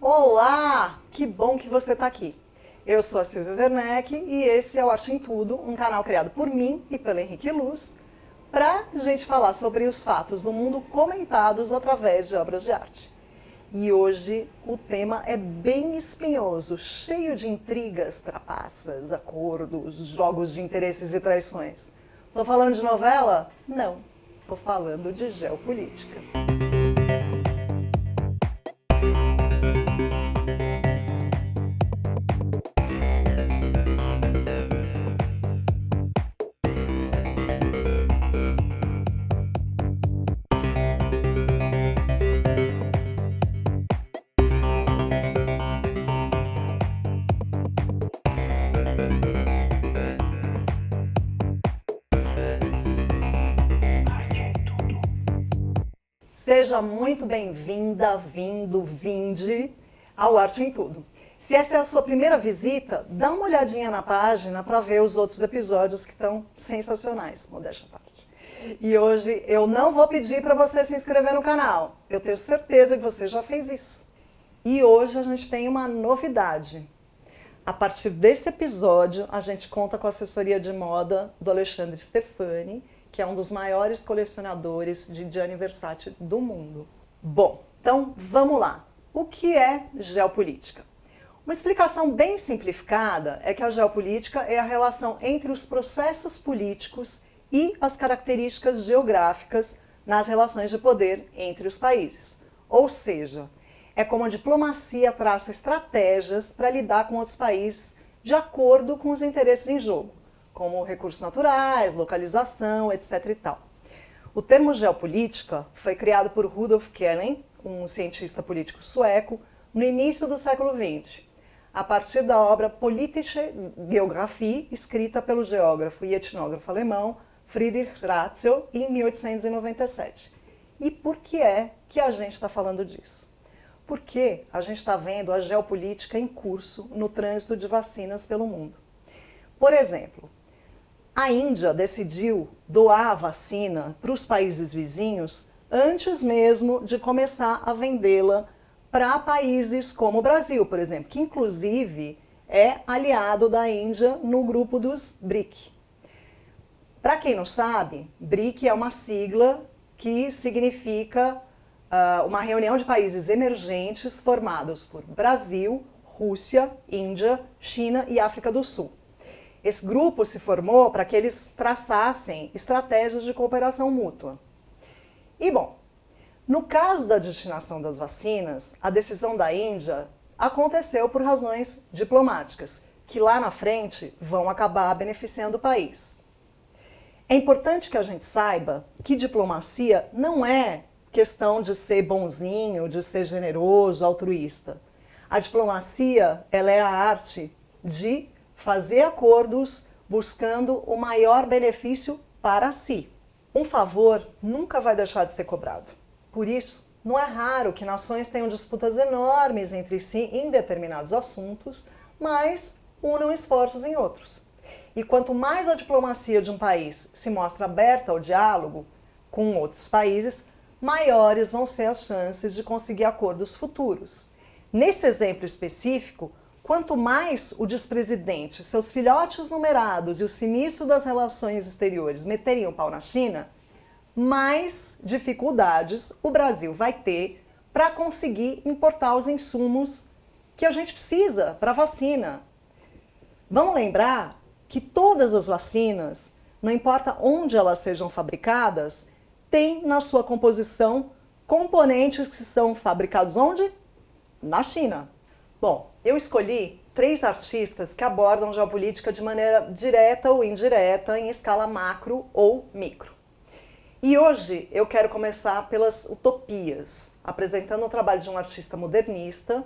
Olá! Que bom que você está aqui. Eu sou a Silvia Werneck e esse é o Arte em Tudo, um canal criado por mim e pelo Henrique Luz, para a gente falar sobre os fatos do mundo comentados através de obras de arte. E hoje o tema é bem espinhoso, cheio de intrigas, trapaças, acordos, jogos de interesses e traições. Estou falando de novela? Não. Estou falando de geopolítica. Seja muito bem-vinda, vinde ao Arte em Tudo. Se essa é a sua primeira visita, dá uma olhadinha na página para ver os outros episódios que estão sensacionais, modéstia à parte. E hoje eu não vou pedir para você se inscrever no canal, eu tenho certeza que você já fez isso. E hoje a gente tem uma novidade. A partir desse episódio, a gente conta com a assessoria de moda do Alexandre Stefani, que é um dos maiores colecionadores de Gianni Versace do mundo. Bom, então vamos lá. O que é geopolítica? Uma explicação bem simplificada é que a geopolítica é a relação entre os processos políticos e as características geográficas nas relações de poder entre os países. Ou seja, é como a diplomacia traça estratégias para lidar com outros países de acordo com os interesses em jogo, como recursos naturais, localização, etc. e tal. O termo geopolítica foi criado por Rudolf Kellen, um cientista político sueco, no início do século XX, a partir da obra Politische Geographie, escrita pelo geógrafo e etnógrafo alemão Friedrich Ratzel em 1897. E por que é que a gente está falando disso? Porque a gente está vendo a geopolítica em curso no trânsito de vacinas pelo mundo. Por exemplo, a Índia decidiu doar a vacina para os países vizinhos antes mesmo de começar a vendê-la para países como o Brasil, por exemplo, que inclusive é aliado da Índia no grupo dos BRIC. Para quem não sabe, BRIC é uma sigla que significa uma reunião de países emergentes formados por Brasil, Rússia, Índia, China e África do Sul. Esse grupo se formou para que eles traçassem estratégias de cooperação mútua. E, bom, no caso da destinação das vacinas, a decisão da Índia aconteceu por razões diplomáticas, que lá na frente vão acabar beneficiando o país. É importante que a gente saiba que diplomacia não é questão de ser bonzinho, de ser generoso, altruísta. A diplomacia, ela é a arte de fazer acordos buscando o maior benefício para si. Um favor nunca vai deixar de ser cobrado. Por isso, não é raro que nações tenham disputas enormes entre si em determinados assuntos, mas unam esforços em outros. E quanto mais a diplomacia de um país se mostra aberta ao diálogo com outros países, maiores vão ser as chances de conseguir acordos futuros. Nesse exemplo específico, quanto mais o despresidente, seus filhotes numerados e o sinistro das relações exteriores meteriam o pau na China, mais dificuldades o Brasil vai ter para conseguir importar os insumos que a gente precisa para a vacina. Vamos lembrar que todas as vacinas, não importa onde elas sejam fabricadas, têm na sua composição componentes que são fabricados onde? Na China. Bom, eu escolhi 3 artistas que abordam geopolítica de maneira direta ou indireta, em escala macro ou micro. E hoje eu quero começar pelas utopias, apresentando o trabalho de um artista modernista,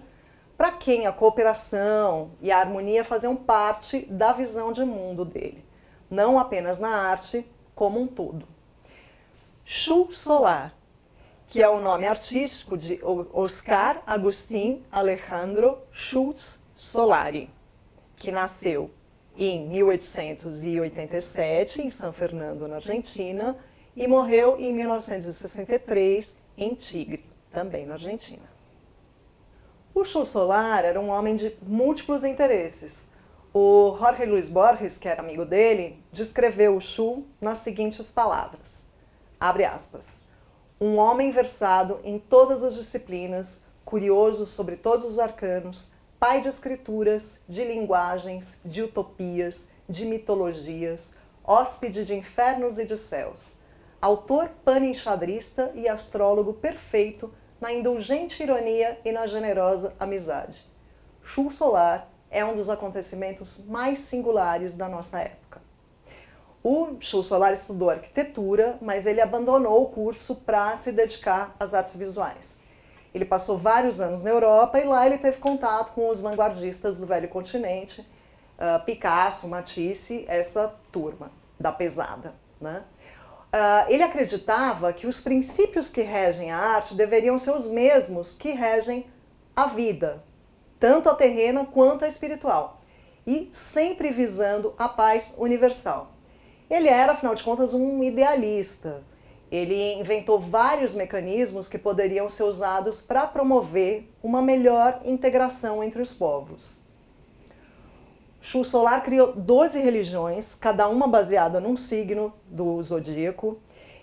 para quem a cooperação e a harmonia faziam parte da visão de mundo dele, não apenas na arte, como um todo. Chu Solar, que é o nome artístico de Oscar Agustín Alejandro Schultz Solari, que nasceu em 1887 em São Fernando, na Argentina, e morreu em 1963 em Tigre, também na Argentina. O Chu Solar era um homem de múltiplos interesses. O Jorge Luis Borges, que era amigo dele, descreveu o Chu nas seguintes palavras, abre aspas, um homem versado em todas as disciplinas, curioso sobre todos os arcanos, pai de escrituras, de linguagens, de utopias, de mitologias, hóspede de infernos e de céus, autor paninxadrista e astrólogo perfeito na indulgente ironia e na generosa amizade. Chu Solar é um dos acontecimentos mais singulares da nossa época. O Chu Solar estudou arquitetura, mas ele abandonou o curso para se dedicar às artes visuais. Ele passou vários anos na Europa e lá ele teve contato com os vanguardistas do velho continente, Picasso, Matisse, essa turma da pesada, né? Ele acreditava que os princípios que regem a arte deveriam ser os mesmos que regem a vida, tanto a terrena quanto a espiritual, e sempre visando a paz universal. Ele era, afinal de contas, um idealista. Ele inventou vários mecanismos que poderiam ser usados para promover uma melhor integração entre os povos. Chu Solar criou 12 religiões, cada uma baseada num signo do zodíaco.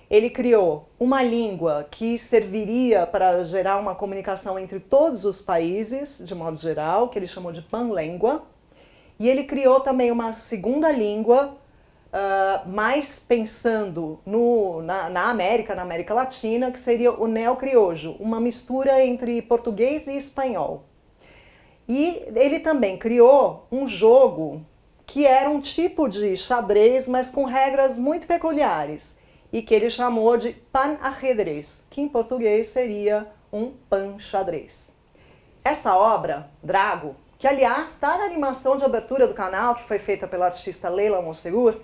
Ele criou uma língua que serviria para gerar uma comunicação entre todos os países, de modo geral, que ele chamou de panlíngua. E ele criou também uma segunda língua, mais pensando na América Latina, que seria o neocriollo, uma mistura entre português e espanhol. E ele também criou um jogo que era um tipo de xadrez, mas com regras muito peculiares, e que ele chamou de pan-ajedrez, que em português seria um pan-xadrez. Essa obra, Drago, que aliás está na animação de abertura do canal, que foi feita pela artista Leila Monsegur,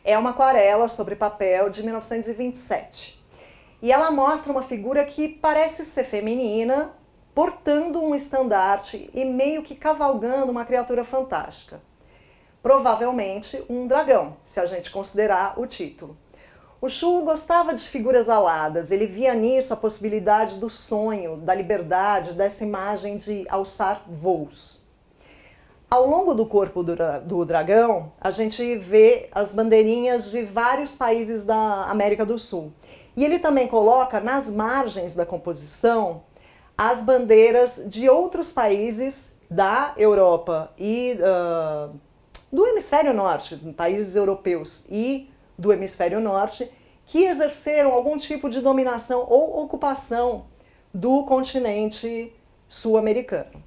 é uma aquarela sobre papel de 1927. E ela mostra uma figura que parece ser feminina, portando um estandarte e meio que cavalgando uma criatura fantástica. Provavelmente um dragão, se a gente considerar o título. O Chu gostava de figuras aladas, ele via nisso a possibilidade do sonho, da liberdade, dessa imagem de alçar voos. Ao longo do corpo do dragão, a gente vê as bandeirinhas de vários países da América do Sul. E ele também coloca nas margens da composição as bandeiras de outros países da Europa e do hemisfério norte, países europeus e do hemisfério norte, que exerceram algum tipo de dominação ou ocupação do continente sul-americano.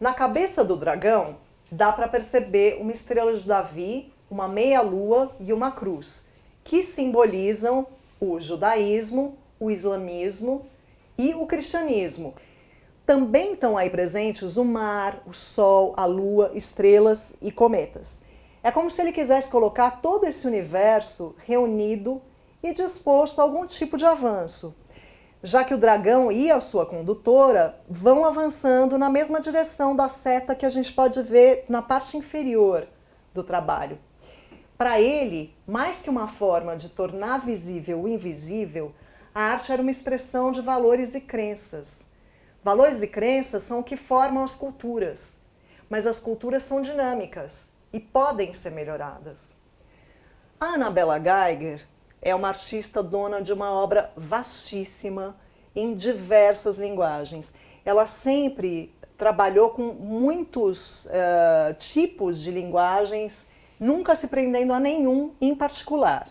Na cabeça do dragão dá para perceber uma estrela de Davi, uma meia-lua e uma cruz, que simbolizam o judaísmo, o islamismo e o cristianismo. Também estão aí presentes o mar, o sol, a lua, estrelas e cometas. É como se ele quisesse colocar todo esse universo reunido e disposto a algum tipo de avanço, já que o dragão e a sua condutora vão avançando na mesma direção da seta que a gente pode ver na parte inferior do trabalho. Para ele, mais que uma forma de tornar visível o invisível, a arte era uma expressão de valores e crenças. Valores e crenças são o que formam as culturas, mas as culturas são dinâmicas e podem ser melhoradas. A Annabella Geiger é uma artista dona de uma obra vastíssima em diversas linguagens. Ela sempre trabalhou com muitos tipos de linguagens, nunca se prendendo a nenhum em particular.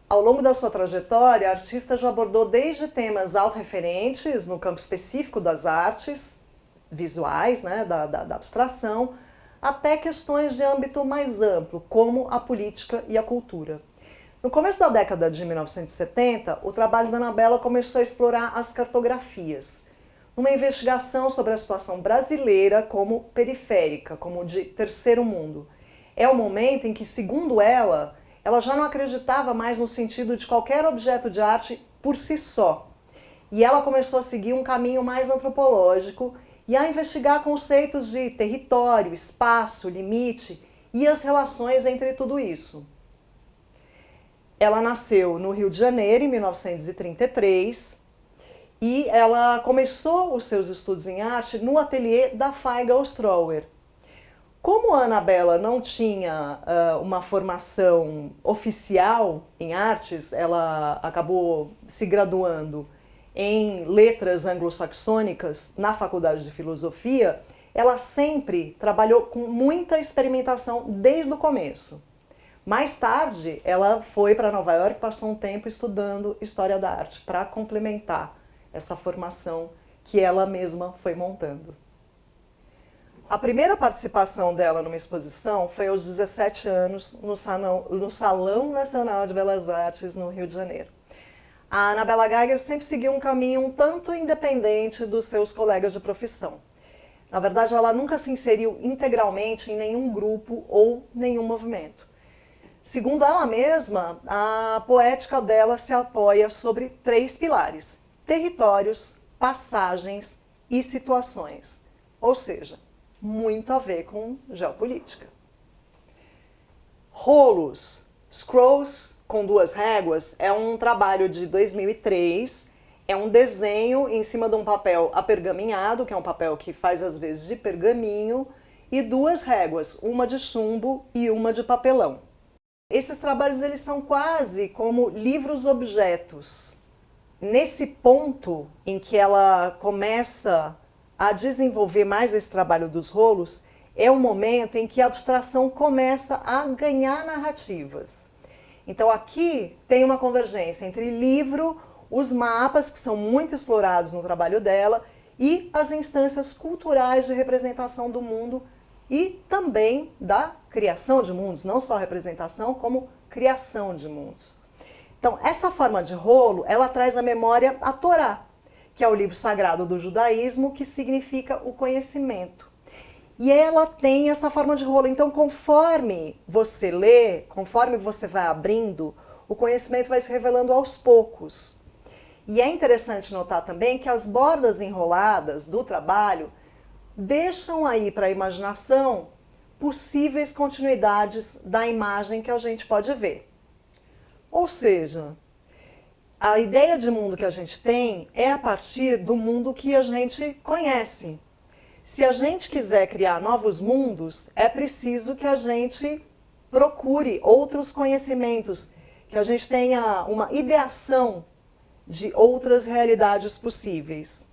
Ao longo da sua trajetória, a artista já abordou desde temas autorreferentes no campo específico das artes visuais, né, da abstração, até questões de âmbito mais amplo, como a política e a cultura. No começo da década de 1970, o trabalho da Annabella começou a explorar as cartografias, uma investigação sobre a situação brasileira como periférica, como de terceiro mundo. É o momento em que, segundo ela já não acreditava mais no sentido de qualquer objeto de arte por si só. E ela começou a seguir um caminho mais antropológico e a investigar conceitos de território, espaço, limite e as relações entre tudo isso. Ela nasceu no Rio de Janeiro, em 1933, E ela começou os seus estudos em arte no ateliê da Feiga Ostrower. Como a Anabela não tinha uma formação oficial em artes, ela acabou se graduando em letras anglo-saxônicas na Faculdade de Filosofia. Ela sempre trabalhou com muita experimentação desde o começo. Mais tarde, ela foi para Nova York e passou um tempo estudando História da Arte para complementar essa formação que ela mesma foi montando. A primeira participação dela numa exposição foi aos 17 anos no Salão Nacional de Belas Artes, no Rio de Janeiro. A Anabela Geiger sempre seguiu um caminho um tanto independente dos seus colegas de profissão. Na verdade, ela nunca se inseriu integralmente em nenhum grupo ou nenhum movimento. Segundo ela mesma, a poética dela se apoia sobre 3 pilares: territórios, passagens e situações. Ou seja, muito a ver com geopolítica. Rolos, Scrolls com 2 réguas, é um trabalho de 2003, é um desenho em cima de um papel apergaminhado, que é um papel que faz às vezes de pergaminho, e 2 réguas, uma de chumbo e uma de papelão. Esses trabalhos eles são quase como livros-objetos. Nesse ponto em que ela começa a desenvolver mais esse trabalho dos rolos, é o momento em que a abstração começa a ganhar narrativas. Então aqui tem uma convergência entre livro, os mapas, que são muito explorados no trabalho dela, e as instâncias culturais de representação do mundo e também da criação de mundos, não só representação, como criação de mundos. Então, essa forma de rolo, ela traz à memória a Torá, que é o livro sagrado do judaísmo, que significa o conhecimento. E ela tem essa forma de rolo. Então, conforme você lê, conforme você vai abrindo, o conhecimento vai se revelando aos poucos. E é interessante notar também que as bordas enroladas do trabalho deixam aí para a imaginação possíveis continuidades da imagem que a gente pode ver. Ou seja, a ideia de mundo que a gente tem é a partir do mundo que a gente conhece. Se a gente quiser criar novos mundos, é preciso que a gente procure outros conhecimentos, que a gente tenha uma ideação de outras realidades possíveis.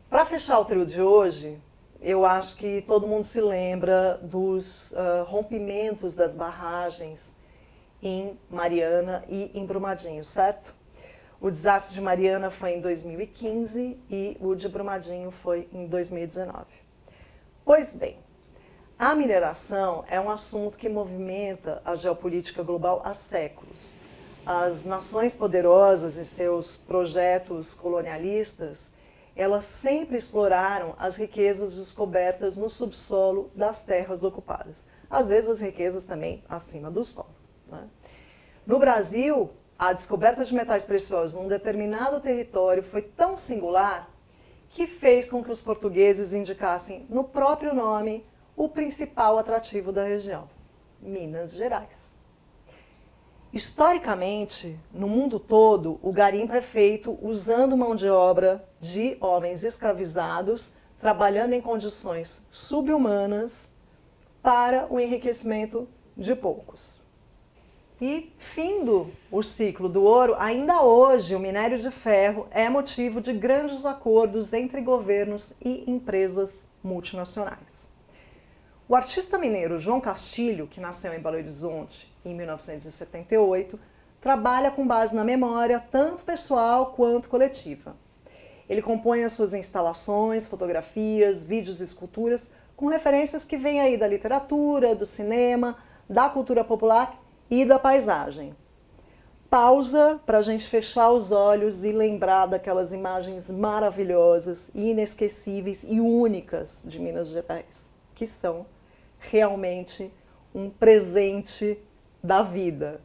Para fechar o trio de hoje, eu acho que todo mundo se lembra dos rompimentos das barragens em Mariana e em Brumadinho, certo? O desastre de Mariana foi em 2015 e o de Brumadinho foi em 2019. Pois bem, a mineração é um assunto que movimenta a geopolítica global há séculos. As nações poderosas e seus projetos colonialistas, elas sempre exploraram as riquezas descobertas no subsolo das terras ocupadas. Às vezes as riquezas também acima do solo. No Brasil, a descoberta de metais preciosos num determinado território foi tão singular que fez com que os portugueses indicassem no próprio nome o principal atrativo da região, Minas Gerais. Historicamente, no mundo todo, o garimpo é feito usando mão de obra de homens escravizados, trabalhando em condições subhumanas para o enriquecimento de poucos. E, findo o ciclo do ouro, ainda hoje o minério de ferro é motivo de grandes acordos entre governos e empresas multinacionais. O artista mineiro João Castilho, que nasceu em Belo Horizonte em 1978, trabalha com base na memória tanto pessoal quanto coletiva. Ele compõe as suas instalações, fotografias, vídeos e esculturas com referências que vêm aí da literatura, do cinema, da cultura popular e da paisagem. Pausa para a gente fechar os olhos e lembrar daquelas imagens maravilhosas, inesquecíveis e únicas de Minas Gerais, que são realmente um presente da vida.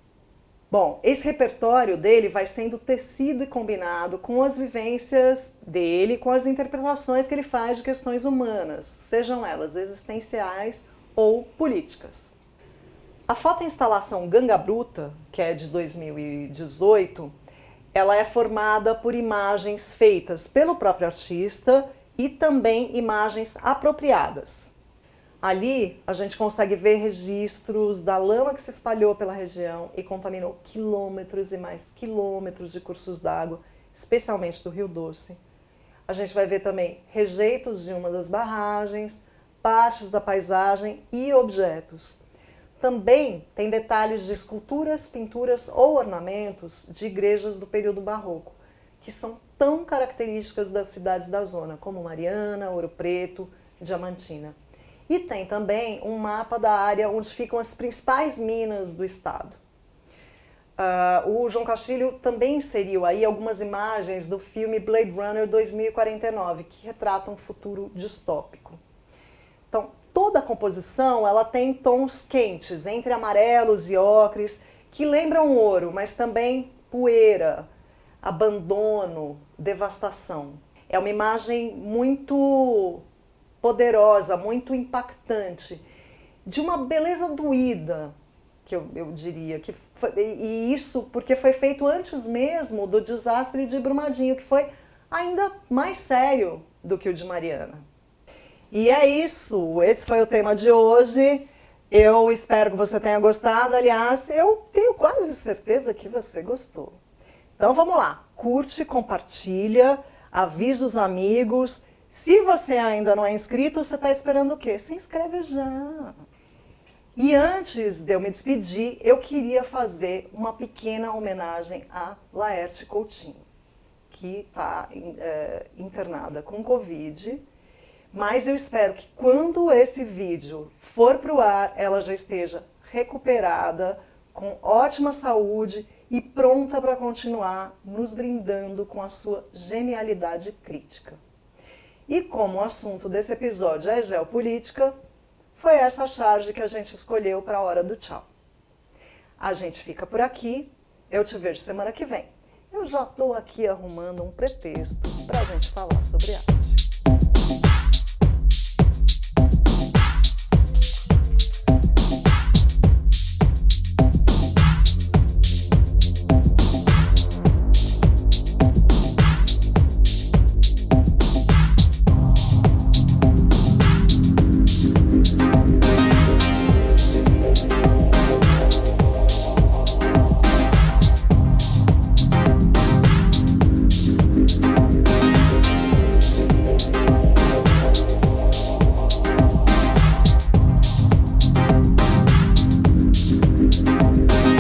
Bom, esse repertório dele vai sendo tecido e combinado com as vivências dele, com as interpretações que ele faz de questões humanas, sejam elas existenciais ou políticas. A fotoinstalação Ganga Bruta, que é de 2018, ela é formada por imagens feitas pelo próprio artista e também imagens apropriadas. Ali a gente consegue ver registros da lama que se espalhou pela região e contaminou quilômetros e mais quilômetros de cursos d'água, especialmente do Rio Doce. A gente vai ver também rejeitos de uma das barragens, partes da paisagem e objetos. Também tem detalhes de esculturas, pinturas ou ornamentos de igrejas do período barroco, que são tão características das cidades da zona, como Mariana, Ouro Preto e Diamantina. E tem também um mapa da área onde ficam as principais minas do estado. O João Castilho também inseriu aí algumas imagens do filme Blade Runner 2049, que retrata um futuro distópico. Então, toda a composição ela tem tons quentes, entre amarelos e ocres, que lembram ouro, mas também poeira, abandono, devastação. É uma imagem muito poderosa, muito impactante, de uma beleza doída, que eu diria, e isso porque foi feito antes mesmo do desastre de Brumadinho, que foi ainda mais sério do que o de Mariana. E é isso, esse foi o tema de hoje. Eu espero que você tenha gostado. Aliás, eu tenho quase certeza que você gostou. Então vamos lá, curte, compartilha, avisa os amigos. Se você ainda não é inscrito, você está esperando o quê? Se inscreve já! E antes de eu me despedir, eu queria fazer uma pequena homenagem a Laerte Coutinho, que está internada com Covid. Mas eu espero que quando esse vídeo for para o ar, ela já esteja recuperada, com ótima saúde e pronta para continuar nos brindando com a sua genialidade crítica. E como o assunto desse episódio é geopolítica, foi essa charge que a gente escolheu para a hora do tchau. A gente fica por aqui, eu te vejo semana que vem. Eu já estou aqui arrumando um pretexto para a gente falar sobre ela.